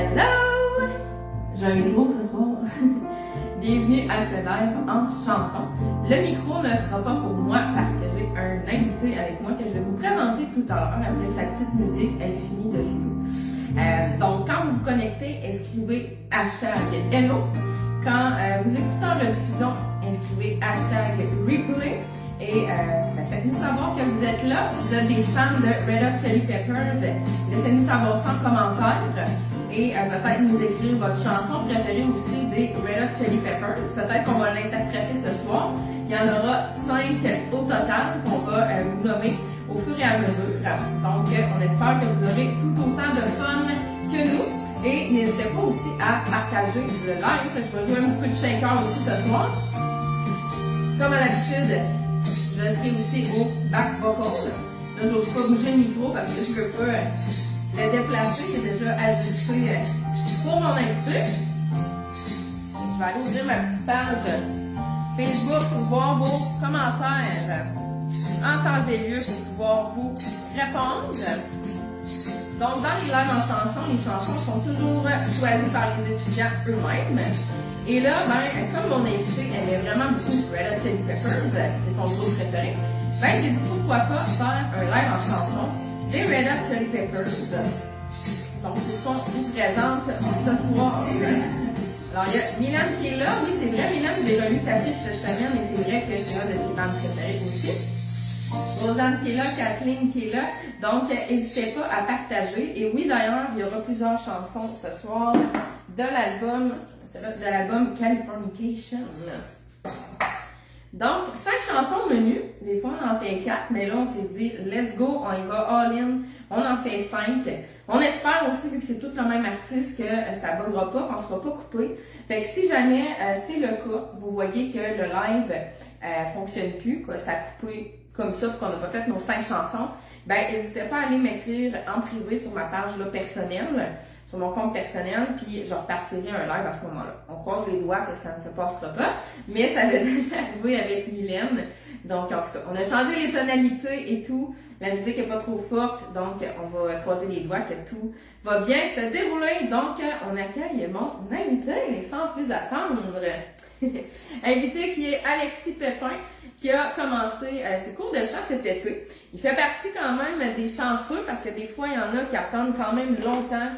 Hello! J'ai un micro ce soir. Bienvenue à ce live en chanson. Le micro ne sera pas pour moi parce que j'ai un invité avec moi que je vais vous présenter tout à l'heure après que la petite musique ait fini de jouer. Donc, quand vous vous connectez, inscrivez #hello. Quand vous écoutez en rediffusion, inscrivez #replay. Et faites-nous savoir que vous êtes là. Si vous êtes des fans de Red Hot Chili Peppers, laissez-nous savoir ça en commentaire. Et peut-être nous écrire votre chanson préférée aussi des Red Hot Chili Peppers. Peut-être qu'on va l'interpréter ce soir. Il y en aura 5 au total qu'on va vous nommer au fur et à mesure. Donc, on espère que vous aurez tout autant de fun que nous. Et n'hésitez pas aussi à partager le live. Je vais jouer un petit peu de shaker aussi ce soir. Comme à l'habitude, je serai aussi au back vocal. Là, je n'ose pas bouger le micro parce que je ne peux pas le déplacer. Il est déjà ajusté pour mon invité. Je vais aller ouvrir ma petite page Facebook pour voir vos commentaires en temps et lieu pour pouvoir vous répondre. Donc, dans les lives en chanson, les chansons sont toujours choisies par les étudiants eux-mêmes. Et là, comme mon invité aimait vraiment beaucoup Red Hot Chili Peppers, c'est son groupe préféré, j'ai dit pourquoi pas faire un live en chanson des Red Hot Chili Peppers. Donc, c'est ce qu'on vous présente ce soir. Alors, il y a Milan qui est là. Oui, c'est vrai, Milan, j'ai revu ta fiche cette semaine et c'est vrai que c'est une de tes bandes préférées aussi. Rosanne qui est là, Kathleen qui est là. Donc, n'hésitez pas à partager. Et oui, d'ailleurs, il y aura plusieurs chansons ce soir de l'album Californication. Donc, 5 chansons au menu. Des fois, on en fait 4, mais là, on s'est dit, let's go, on y va all-in. On en fait 5. On espère aussi, vu que c'est tout le même artiste, que ça ne buggera pas, qu'on ne sera pas coupé. Fait que si jamais c'est le cas, vous voyez que le live fonctionne plus, que ça a coupé comme ça, qu'on n'a pas fait nos 5 chansons, n'hésitez pas à aller m'écrire en privé sur ma page là, personnelle, sur mon compte personnel, puis je repartirai un live à ce moment-là. On croise les doigts que ça ne se passera pas, mais ça va déjà arriver avec Mylène. Donc, en tout cas, on a changé les tonalités et tout. La musique n'est pas trop forte, donc on va croiser les doigts que tout va bien se dérouler. Donc, on accueille mon invité, sans plus attendre. Invité qui est Alexis Pépin, qui a commencé ses cours de chant cet été. Il fait partie quand même des chanceux, parce que des fois, il y en a qui attendent quand même longtemps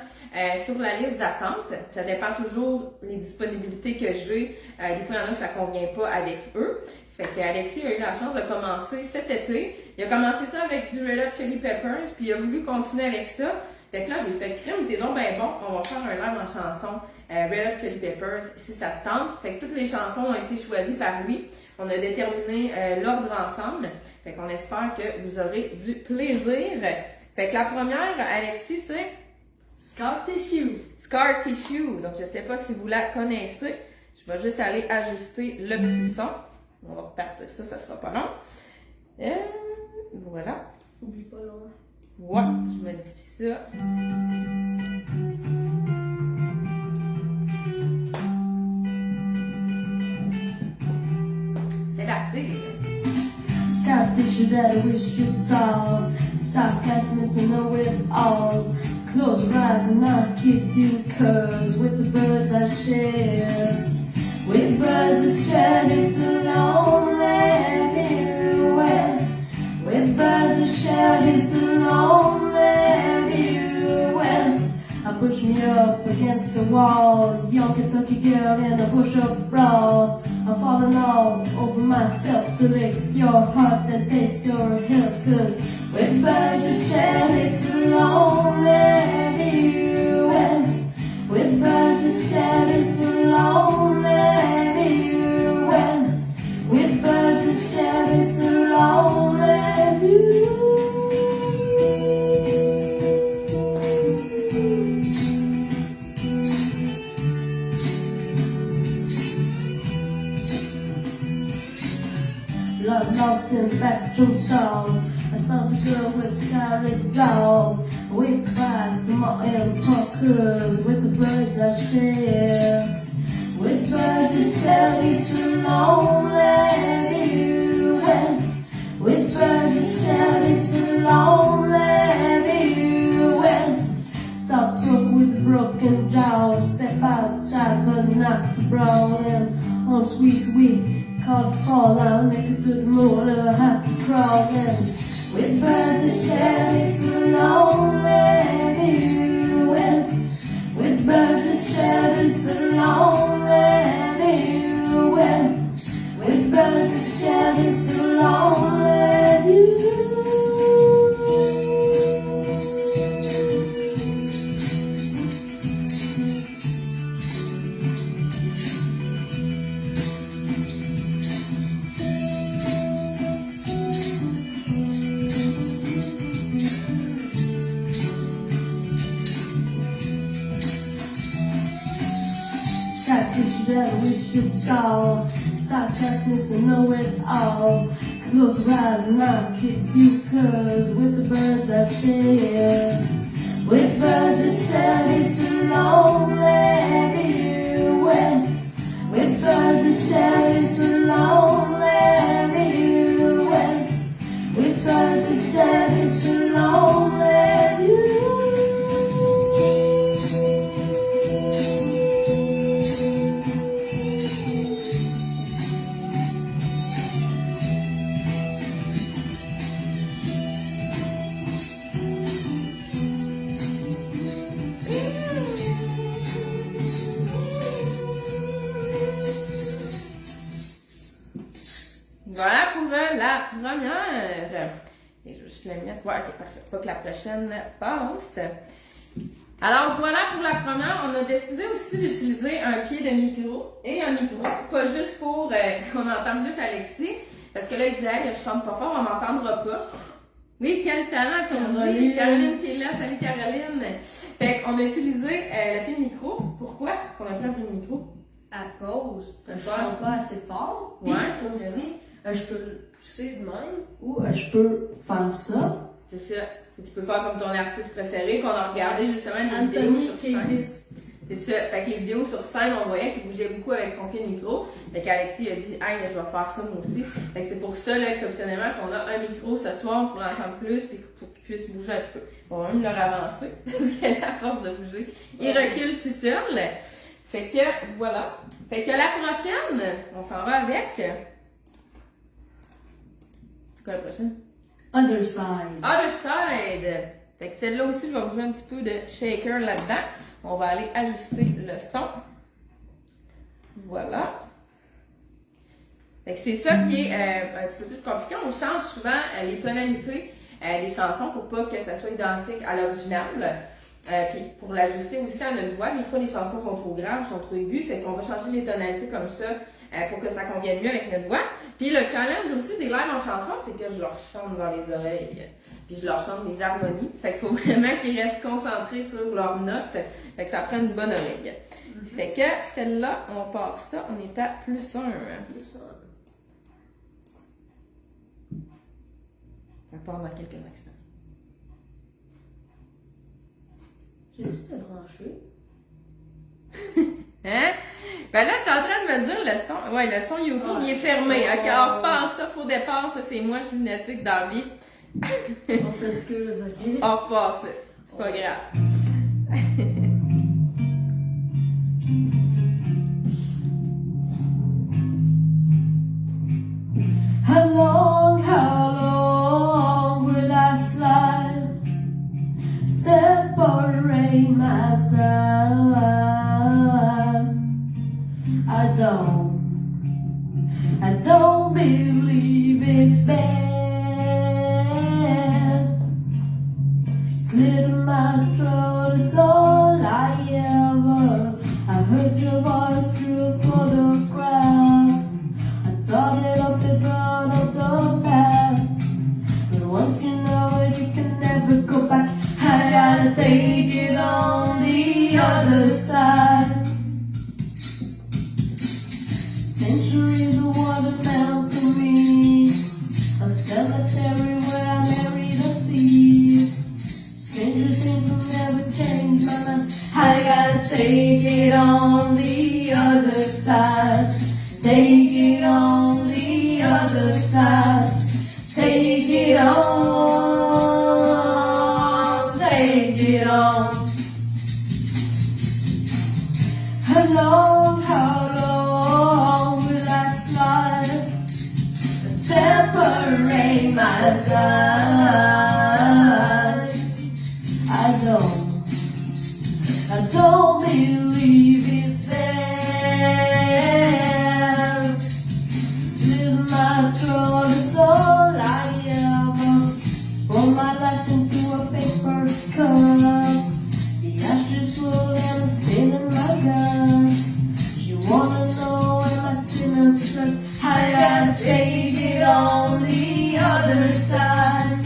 sur la liste d'attente. Ça dépend toujours des disponibilités que j'ai. Des fois, il y en a que ça ne convient pas avec eux. Fait qu'Alexis a eu la chance de commencer cet été. Il a commencé ça avec du Red Hot Chili Peppers, puis il a voulu continuer avec ça. Fait que là, j'ai fait crème, t'es donc ben bon, on va faire un live en chanson Red Hot Chili Peppers si ça te tente. Fait que toutes les chansons ont été choisies par lui. On a déterminé l'ordre ensemble. Fait qu'on espère que vous aurez du plaisir. Fait que la première, Alexis, c'est Scar Tissue. Scar Tissue. Donc, je sais pas si vous la connaissez. Je vais juste aller ajuster le petit son. On va repartir ça, ça sera pas long. Voilà. Oublie pas l'heure. Ouais, je modifie ça. C'est parti. Scar Tissue that I wish you saw. Sarcasm to know it all. Close your eyes and I'll kiss you, cause with the birds I share. With birds I share this lonely view. With birds I share this lonely view. I push me up against the wall, young Kentucky girl in a push-up bra. I'm falling all over myself to lick your heart and taste your health. Cause with birds I share this lonely view. With birds I share this lonely view. With birds I share this lonely view. Love lost in the bathroom stall. I saw the girl with scarlet doll. We cried to my alpacas with the birds I share. With birds I share this lonely view. With birds I share this lonely view. South Brook with broken down. brown and on sweet wheat. Can't fall out, make it to the moon, never have to crawl and with birds and cherries alone, everywhere. With birds and cherries alone, everywhere. With birds and cherries alone, everywhere. That picture that I wish you saw. Sarcasmus and know it all. Close your eyes and I'll kiss you, cause with the birds I share. With birds I share this lonely everywhere. With birds I share this lonely everywhere. With birds I share this lonely everywhere. Voilà pour la première. Et je vais juste la mettre. Ouais, ok, parfait. Pas que la prochaine passe. Alors voilà pour la première. On a décidé aussi d'utiliser un pied de micro et un micro. Pas juste pour qu'on entende plus Alexis. Parce que là, il disait, hey, je chante pas fort, on m'entendra pas. Oui, quel talent qu'on a eu. Caroline qui est là. Salut Caroline. Fait qu'on a utilisé le pied de micro. Pourquoi qu'on a pris un pied de micro? À cause que je chante pas assez fort. Puis Ouais. aussi, je peux le pousser de même ou je peux faire ça. C'est ça. Tu peux faire comme ton artiste préféré qu'on a regardé justement des vidéos Anthony sur scène. Kiedis. C'est ça. Fait que les vidéos sur scène, on voyait qu'il bougeait beaucoup avec son pied de micro. Fait qu'Alexis a dit, hey, je vais faire ça moi aussi. Fait que c'est pour ça, là, exceptionnellement, qu'on a un micro ce soir pour l'entendre plus puis pour qu'il puisse bouger un petit peu. On va même leur avancer parce qu'à la force de bouger, il recule tout seul. Fait que voilà. Fait que la prochaine, on s'en va avec. C'est quoi la prochaine? Other side. Other side. Fait que celle-là aussi, je vais vous jouer un petit peu de shaker là-dedans. On va aller ajuster le son. Voilà. Fait que c'est ça qui est un petit peu plus compliqué. On change souvent les tonalités des chansons pour pas que ça soit identique à l'original. Puis pour l'ajuster aussi à notre voix, des fois les chansons sont trop graves, sont trop aiguës, fait qu'on va changer les tonalités comme ça pour que ça convienne mieux avec notre voix. Puis le challenge aussi des lives en chanson, c'est que je leur chante dans les oreilles. Puis je leur chante des harmonies. Fait qu'il faut vraiment qu'ils restent concentrés sur leurs notes. Fait que ça prend une bonne oreille. Fait que celle-là, on passe ça, on est à +1. Plus un. Ça part dans quelques instants. J'ai-tu te brancher? Hein? Ben là, je suis en train de me dire le son. Ouais, le son YouTube, il est fermé. Ok, on repart ça, faux départ, ça c'est moi, je suis lunatique dans la vie. On s'excuse, ok? On repart ça. C'est pas grave. How long will I slide? Separate myself. I don't believe it's bad. Slit in my throat is all I ever. I heard your voice through a photograph. I thought it up the ground of the past. But once you know it, you can never go back. I gotta take it on the other side. Centuries of watermelon to me. A cemetery where I buried the seed. Stranger things will never change my mind. I gotta take it on the other side. Take it on the other side. Take it on. Take it on. How long my side. I don't believe it's fair. Slit my throat is all I ever. Pour my life into a paper cup. The ashes full and it's spinning my gun. She wanna know where my sinners stuck. I gotta take it on the other side.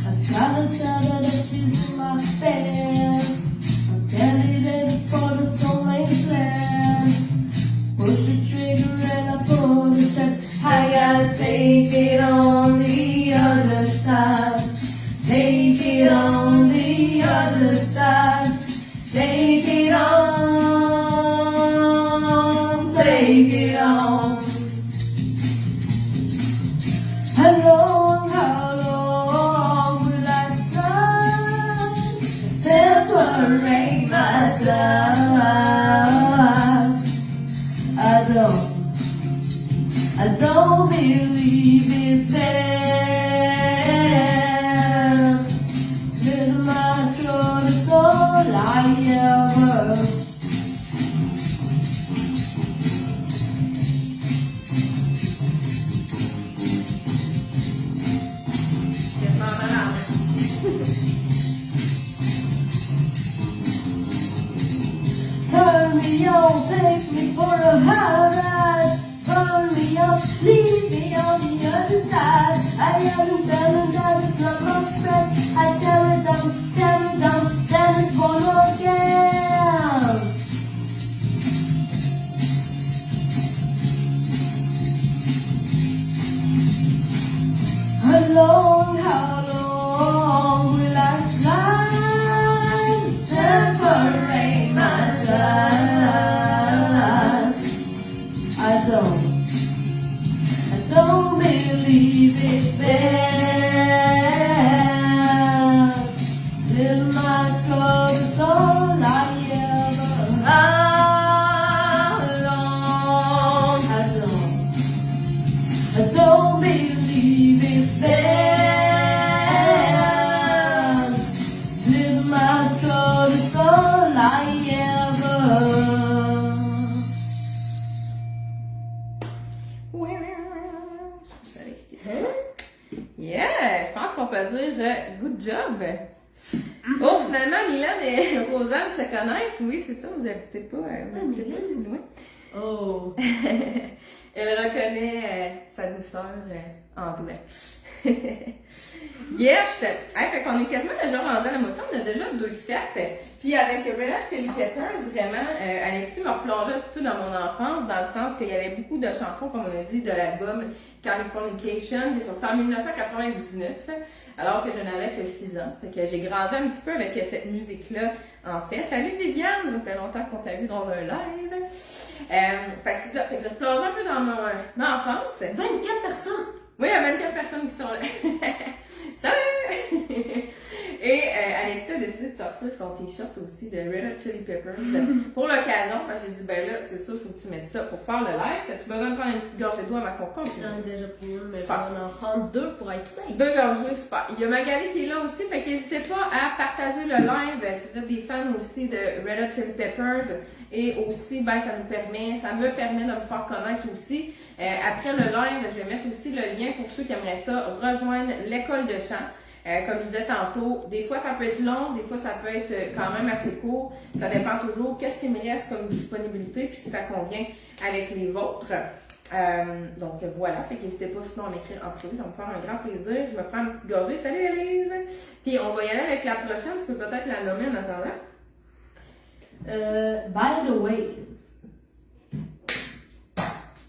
I gotta tell her that she's in my bed. I'm candidate for the soulmate plan. Push the trigger and I pull the step. I gotta take it on the other side. Take it on the other side. Take it on. Take it on. How long will I stand? Separate myself. I don't believe it's fair. Slit my throat is all I ever. Turn me on, take me for a high ride. Turn me on, leave me on the other side. I haven't done it, that is not my friend. I tear it down, then it's born again. How long will I slide? Separate myself. I don't believe it's fair. Till my throat is all I ever. How long? I don't believe it's fair. Till my throat is all I ever. Yeah, je pense qu'on peut dire good job. Oh, finalement, Milan et Rosanne se connaissent. Oui, c'est ça, vous habitez pas si loin. Oh. Elle reconnaît sa douceur en toi. Yes! Hey, fait qu'on est quasiment déjà rendu à la moitié, on a déjà 2 fêtes. Puis avec Red Hot Chili Peppers, vraiment, Alexis m'a replongé un petit peu dans mon enfance, dans le sens qu'il y avait beaucoup de chansons, comme on a dit, de l'album Californication, qui est sorti en 1999, alors que je n'avais que 6 ans. Fait que j'ai grandi un petit peu avec cette musique-là, en fait. Salut Viviane, ça fait longtemps qu'on t'a vu dans un live. Fait que c'est ça, fait que j'ai replongé un peu dans mon enfance. 24 personnes. Oui, il y a 24 personnes qui sont là. Salut! Et Alexis a décidé de sortir son t-shirt aussi de Red Hot Chili Peppers pour l'occasion. Parce que j'ai dit, ben là, c'est sûr, il faut que tu mettes ça pour faire le live. As-tu besoin de prendre une petite gorgée d'eau à ma concombre? J'en ai déjà pour une, mais Super. on va en prendre 2 pour être safe. 2 gorgées, super. Il y a Magali qui est là aussi, fait qu'hésitez pas à partager le live si vous êtes des fans aussi de Red Hot Chili Peppers. Et aussi, ben, ça me permet de me faire connaître aussi. Après le live, je vais mettre aussi le lien pour ceux qui aimeraient ça, rejoindre l'école de chant. Comme je disais tantôt, des fois ça peut être long, des fois ça peut être quand même assez court. Ça dépend toujours qu'est-ce qui me reste comme disponibilité, puis si ça convient avec les vôtres. Donc voilà, fait qu'hésitez pas sinon à m'écrire en privé, ça va me faire un grand plaisir. Je me prends une petite gorgée. Salut Elise! Puis on va y aller avec la prochaine, tu peux peut-être la nommer en attendant. By the way.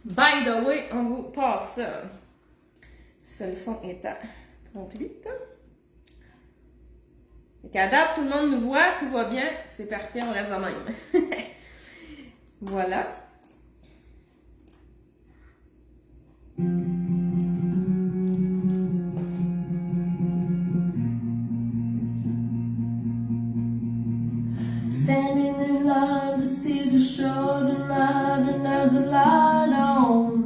By the way, on vous passe ça. Ce le son est à 38. Fait qu'à date, tout le monde nous voit, tout va bien, c'est parfait, on reste de même. Voilà. Standing in line to see the show tonight, and there's a light on.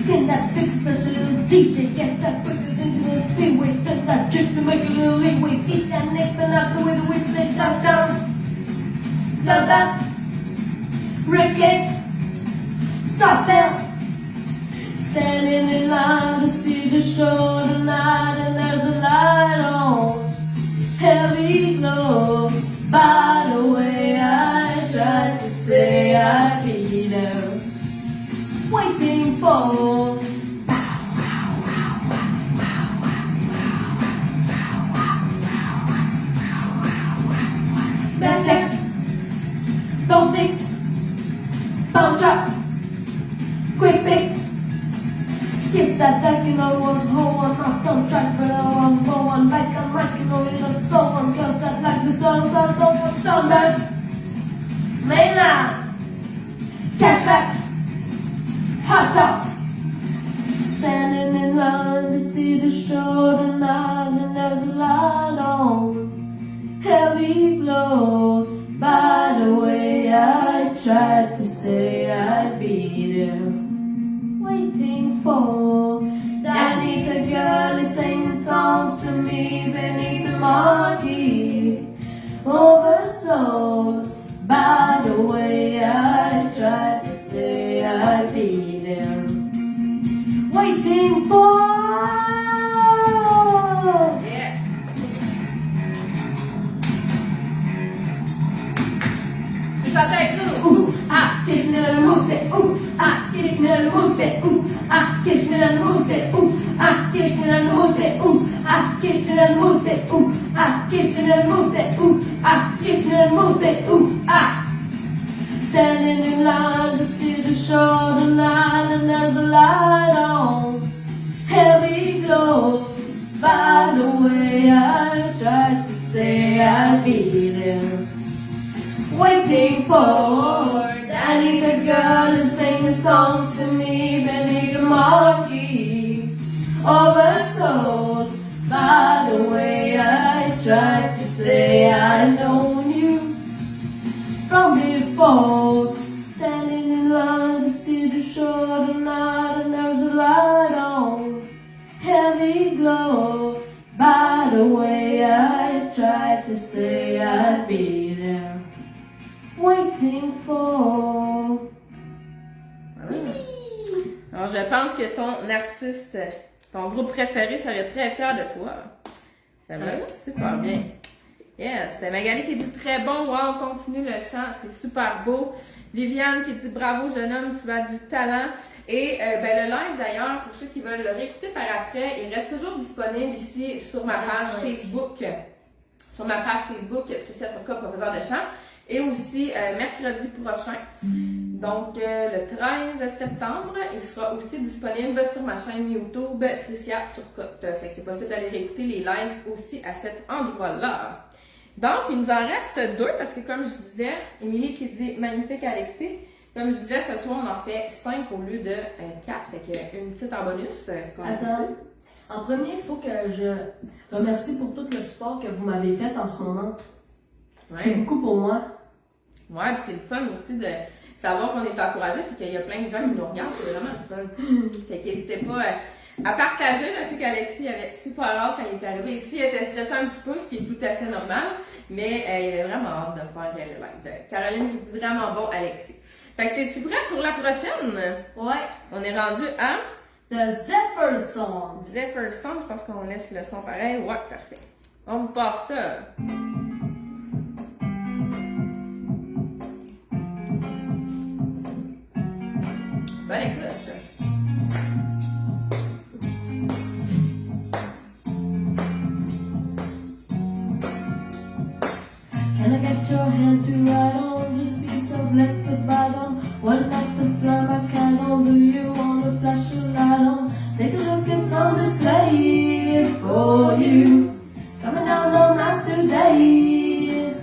Skin that fix such a little DJ. Get that quickers into the freeway. Turn that trick to make a little leeway. Beat that neck, but not the way the wind they toss down. Love that. Ricky. Stop there. Standing in line to see the show tonight, and there's a light on. Heavy glow. By the way, I tried to say I'd be there, waiting for. Back check. Don't think. Bounce up. Quick pick. Kiss that back, you know one's whole one. Not don't try, but I want more one. Like I'm writing on it, let's go on. Girls that like the songs, I don't want some back. Mainline. Cashback. Hot dog. Standing in line to see the show tonight, and there's a light on. Heavy glow. By the way, I tried to say I'd be there, waiting for. Danny the girl is singing songs to me beneath the marquee. Oversold. By the way, I tried to say I'd be there, waiting for. Yeah. Tu chantes avec nous? Ooh, ah, Kirchner move it. Ooh, ah, Kirchner move it. Ooh, ah, Kirchner move it. Ooh, ah, Kirchner move it. Ooh, ah, Kirchner move it. Ooh, ah, Kirchner move it. Ooh, ah, Kirchner move it. Ooh, ah. Standing in line to see the show tonight, and there's a light on. Heavy glow. By the way, I tried to say I'd be there, waiting for. Danny the girl is singing songs to me beneath the marquee. Oversold. By the way, I tried to say I known you from before. Standing in line to see the show tonight, and there's a light on. Heavy glow. By the way, I tried to say I'd be there, waiting for. Alors, je pense que ton artiste, ton groupe préféré serait très fier de toi. Ça va super bien. Yes, c'est Magali qui dit très bon, wow, continue le chant, c'est super beau. Viviane qui dit bravo jeune homme, tu as du talent. Et le live d'ailleurs, pour ceux qui veulent le réécouter par après, il reste toujours disponible ici sur ma page Facebook. Sur ma page Facebook, Tricia Turca, professeur de chant. Et aussi mercredi prochain, donc le 13 septembre, il sera aussi disponible sur ma chaîne YouTube Tricia Turcotte. Fait que c'est possible d'aller réécouter les lives aussi à cet endroit-là. Donc, il nous en reste 2 parce que comme je disais, Émilie qui dit magnifique Alexis, comme je disais, ce soir on en fait 5 au lieu de 4, fait que une petite en bonus. Attends, en premier, il faut que je remercie pour tout le support que vous m'avez fait en ce moment. Ouais. C'est beaucoup pour moi. Ouais, puis c'est le fun aussi de savoir qu'on est encouragé puis qu'il y a plein de gens qui nous regardent, c'est vraiment le fun. Fait qu'hésitez pas à partager. Je sais qu'Alexis avait super hâte quand il est arrivé ici, il était stressé un petit peu, ce qui est tout à fait normal, mais il avait vraiment hâte de faire le live. Caroline qui dit vraiment bon Alexis. Fait que t'es-tu prête pour la prochaine? Ouais. On est rendu à The Zephyr Song. Zephyr Song, je pense qu'on laisse le son pareil. Ouais, parfait. On vous passe ça. Bonne écoute. Can I get your hand to ride on? Just piece of left the bottom. One night the fly back on. Do you wanna flash your light on? Take a look, it's on display for you. Coming down all night today.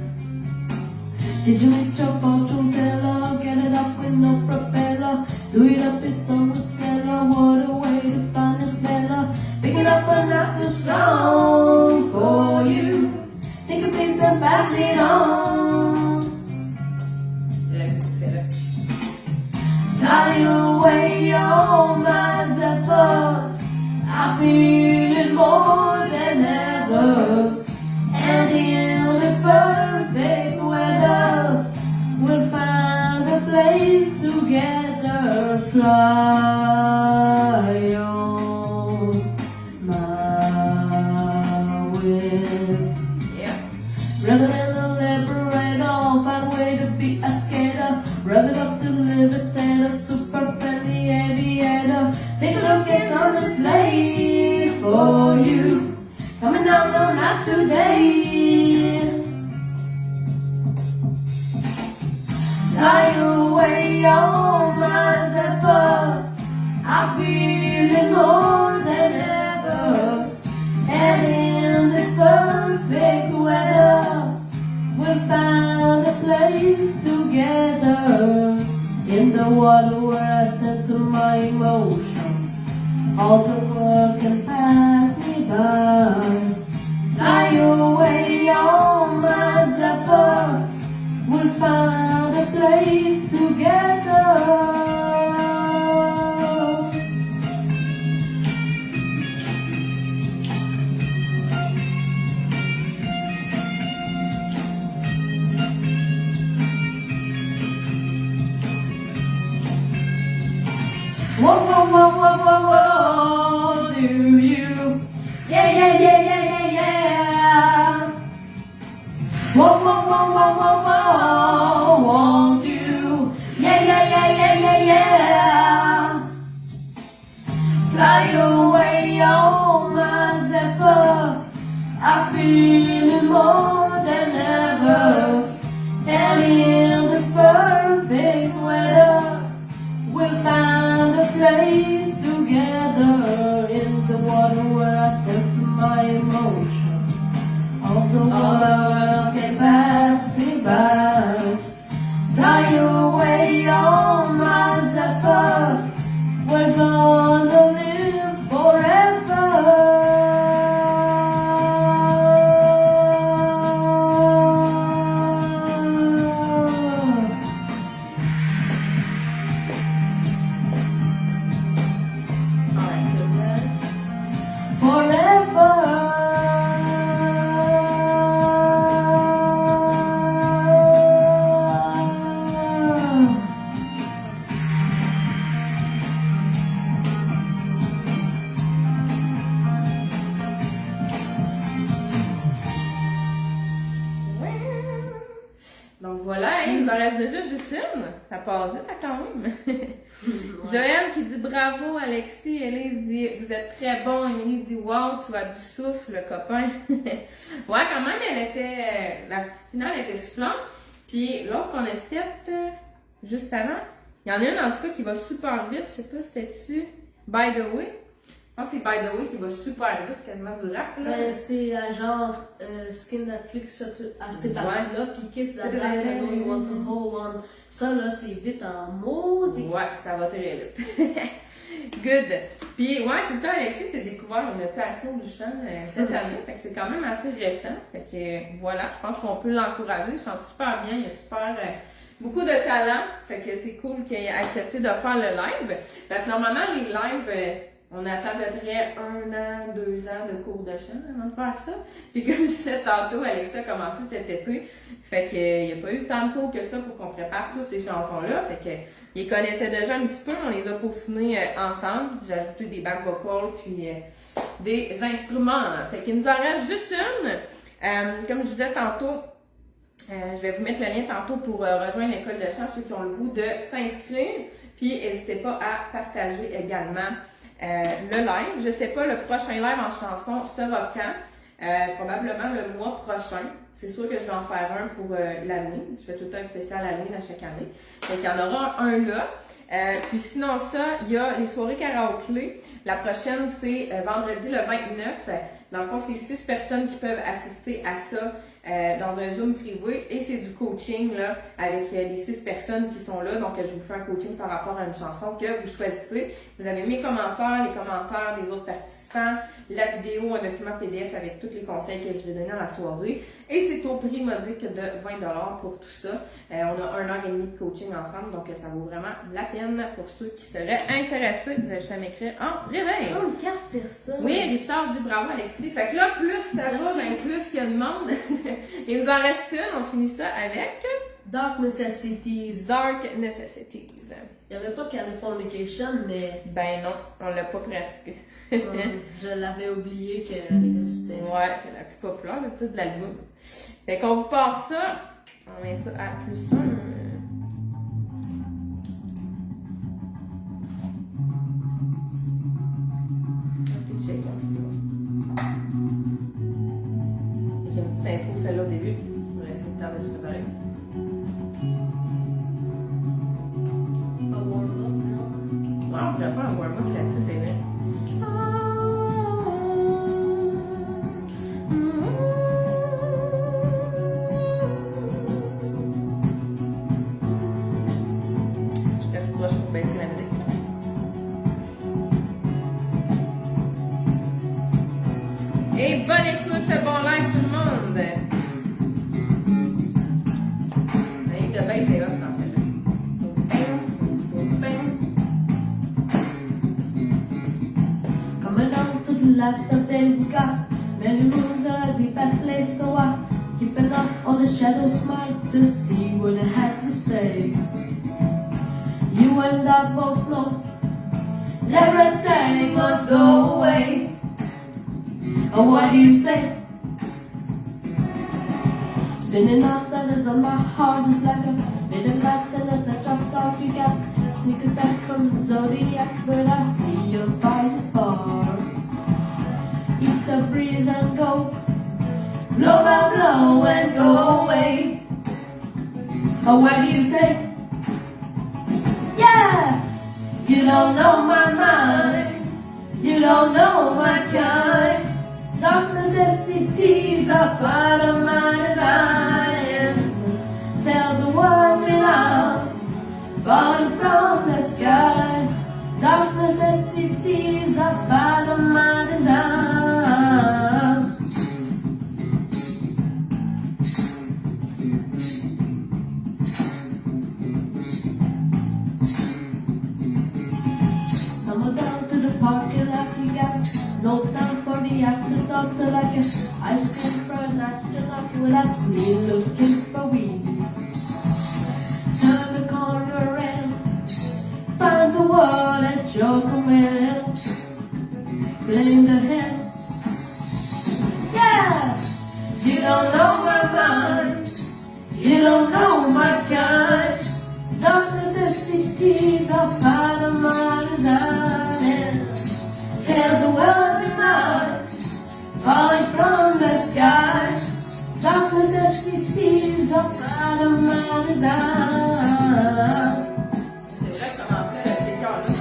Did you meet your fortune teller? Get it up with no propeller. Do it up, it's on with Stella. What a way to find a speller. Picking up a not too strong for you. Take a piece and pass it on. Fly away on my feel it more than ever. And in this perfect weather, we'll find a place together. Fly on my way. Yeah. Rather than a liberator, find a way to be a skater. Rev it up to live it and a super friendly aviator. Take a look at on display for you. Coming down the night today. Fly away on my zephyr. I feel it more than ever. And in this perfect weather, we'll find a place together. In the water where I center my emotion, all the world can pass me by. Fly away on my zephyr, we'll find a place together. Whoa, whoa, whoa, whoa, whoa, whoa, do you? Yeah, yeah, yeah, yeah, yeah, yeah. Whoa, whoa, whoa, whoa, whoa, whoa, won't you? Yeah, yeah, yeah, yeah, yeah, yeah. Fly away on my zephyr. I feel it more than ever. And in this perfect weather, we'll find a place together. In the water where I center my emotion, all the world can pass me by. Fly away on my zephyr, we're gonna live forever. Donc voilà, il nous en reste déjà juste une. Ça passe vite quand même. Joël qui dit bravo Alexis. Elise dit vous êtes très bon. Émilie dit wow, tu as du souffle, le copain. Ouais, quand même, elle était. La petite finale était soufflante. Puis l'autre qu'on a faite juste avant, il y en a une en tout cas qui va super vite. Je sais pas si c'était-tu By the Way. Je pense que c'est By the Way qui va super vite, c'est quasiment du rap là. Ben, c'est genre Skin Netflix à cette partie-là, puis Kiss the Black, I know you want to hold on. Ça là, c'est vite en maudit. Ouais, ça va très vite. Good. Puis ouais, c'est ça, Alexis s'est découvert une passion du chant cette année, fait que c'est quand même assez récent. Fait que voilà, je pense qu'on peut l'encourager. Il chante super bien, il a super beaucoup de talent. Fait que c'est cool qu'il ait accepté de faire le live. Parce que normalement, les lives, on attend à peu près 1 an, 2 ans de cours de chant avant de faire ça. Puis comme je disais tantôt, Alexis a commencé cet été. Fait qu'il n'y a pas eu tant de cours que ça pour qu'on prépare toutes ces chansons-là. Fait que il connaissait déjà un petit peu, on les a peaufinés ensemble. J'ai ajouté des back vocals puis des instruments. Fait qu'il nous en reste juste une. Comme je vous disais tantôt, je vais vous mettre le lien tantôt pour rejoindre l'école de chant, ceux qui ont le goût de s'inscrire. Puis n'hésitez pas à partager également le live. Je sais pas, le prochain live en chanson sera quand? Probablement le mois prochain. C'est sûr que je vais en faire un pour l'année. Je fais tout un spécial Halloween à chaque année. Donc il y en aura un là. Puis sinon ça, il y a les soirées karaoké. La prochaine, c'est vendredi le 29. Dans le fond, c'est 6 personnes qui peuvent assister à ça dans un Zoom privé et c'est du coaching là, avec les 6 personnes qui sont là. Donc, je vous fais un coaching par rapport à une chanson que vous choisissez. Vous avez mes commentaires, les commentaires des autres participants, la vidéo, un document PDF avec tous les conseils que je vais donner à la soirée. Et c'est au prix modique de 20$ pour tout ça. On a 1h30 de coaching ensemble, donc ça vaut vraiment la peine pour ceux qui seraient intéressés. Vous avez juste à m'écrire en réveil. 34 personnes. Oui, Richard dit bravo Alexis. Fait que là, plus ça va, ben plus il y a de monde. Il nous en reste une, on finit ça avec Dark Necessities. Dark Necessities. Il n'y avait pas Californication, mais Ben non, on l'a pas pratiqué. je l'avais oublié qu'elle existait. Ouais, c'est la plus populaire, le titre de l'album. Fait qu'on vous passe ça, on met ça à +1. Ok, check. Il y a une petite intro, celle-là au début. On va laisser le temps de se préparer. Pas warm-up, non? Ouais, on pourrait faire un warm-up là-dessus, c'est vrai. Je reste proche pour baisser la musique. Et bonne écoute, bon live tout le monde! Rien que de baisse, c'est hot dans celle-là. Coming down to the light of day we got many rooms are a deep bad place, so I keeping up on the shadow smile to see what it has to say. You and I both know everything must go away. Oh, what do you say? Spinning out letters on my heart is like a little light that I dropped off. You got sneak attack from the zodiac, but I see your fire spark. Eat the breeze and go, blow by blow and go away. Oh, what do you say? Yeah, you don't know my mind, you don't know my kind. Dark necessities are part of my design. Tell the world that I'm falling from the sky. Dark necessities are part of my design. Stumble down to the parking lot, you got no time for the afterthought. So like an ice cream for an astronaut, well that's me looking for weed. Turn the corner and find the world at your command. Blame the hand. Yeah, you don't know my mind, you don't know my kind. Dark necessities are part of my design. Tell the world that I'm falling from the sky. Dark necessities are part of my design. C'est vrai que commencer avec ces cœurs-là.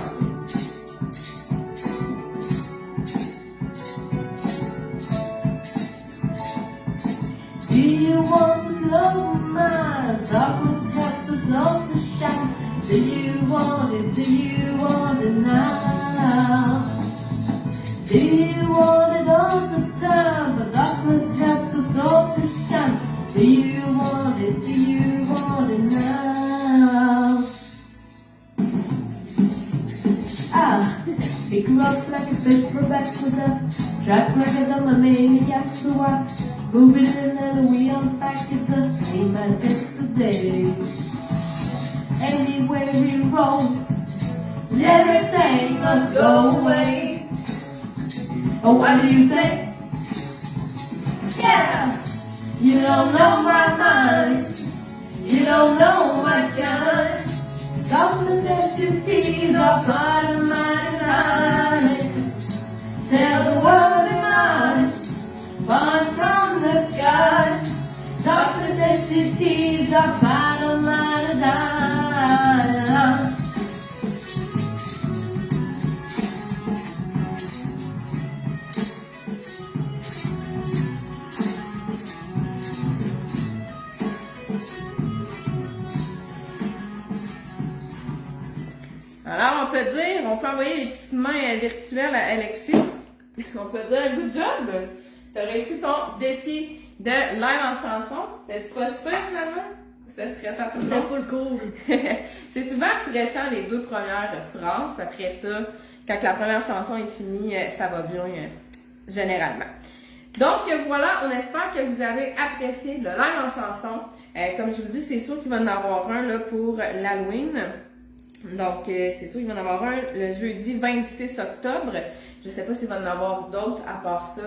Do you want to slow my darkness have to slow to shine? Do you want it? Do you want it now? Do you want it all the time? But darkness have to slow to shine. Do you want it? Do you want it now? He grew up like a paperback with a track record of a maniac, so I move it in and we unpack it the same as yesterday. Anywhere we roll, everything must go away. Oh, what do you say? Yeah, you don't know my mind, you don't know my kind. Dark necessities are part of my design. Tell the world that I'm falling from the sky. Dark necessities are part of my design. on peut envoyer les petites mains virtuelles à Alexis. On peut dire good job! T'as réussi ton défi de live en chanson. C'était pas super finalement? C'était stressant pour C'était full cool. C'est souvent stressant les 2 premières phrases, puis après ça, quand la première chanson est finie, ça va bien généralement. Donc voilà, on espère que vous avez apprécié le live en chanson. Comme je vous dis, c'est sûr qu'il va y en avoir un là, pour l'Halloween. Donc c'est sûr qu'il va y en avoir un le jeudi 26 octobre. Je sais pas s'il va y en avoir d'autres à part ça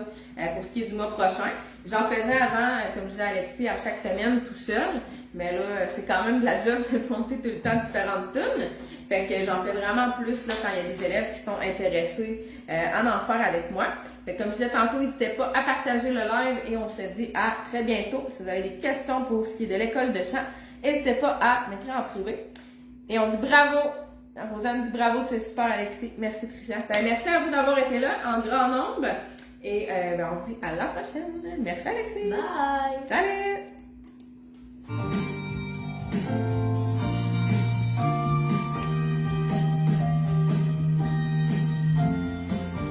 pour ce qui est du mois prochain. J'en faisais avant, comme je disais à Alexis, à chaque semaine tout seul. Mais là, c'est quand même de la job de monter tout le temps différentes tunes. Fait que j'en fais vraiment plus là, quand il y a des élèves qui sont intéressés à en faire avec moi. Fait que comme je disais tantôt, n'hésitez pas à partager le live et on se dit à très bientôt. Si vous avez des questions pour ce qui est de l'école de chant, n'hésitez pas à m'écrire en privé. Et on dit bravo. Rosanne dit bravo, tu es super Alexis. Merci Tricia. Ben, merci à vous d'avoir été là en grand nombre. Et ben, on se dit à la prochaine. Merci Alexis. Bye! Salut!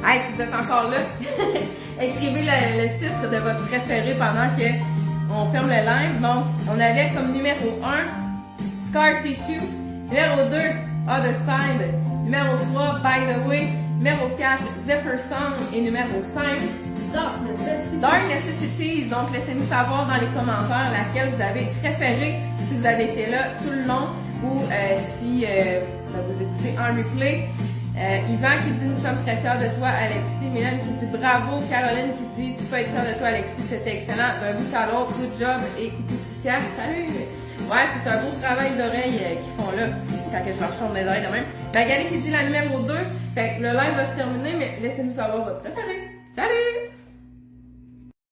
Hey, si vous êtes encore là, écrivez le titre de votre préféré pendant que on ferme le live. Donc, on avait comme numéro 1, Scar Tissue. Numéro 2, Other Side. Numéro 3, By the Way. Numéro 4, Zephyr Song. Et numéro 5, Dark Necessities. Dark Necessities. Donc, laissez-nous savoir dans les commentaires laquelle vous avez préféré, si vous avez été là tout le long ou si vous écoutez en replay. Yvan qui dit nous sommes très fiers de toi Alexis. Mylène qui dit bravo. Caroline qui dit tu peux être fier de toi Alexis, c'était excellent. D'un bout à l'autre, good job et coucou Tricia. Salut! Ouais, c'est un beau travail d'oreille qu'ils font là quand je leur chante mes oreilles de même. Magali qui dit la numéro 2. Fait que le live va se terminer, mais laissez-nous savoir votre préféré. Salut!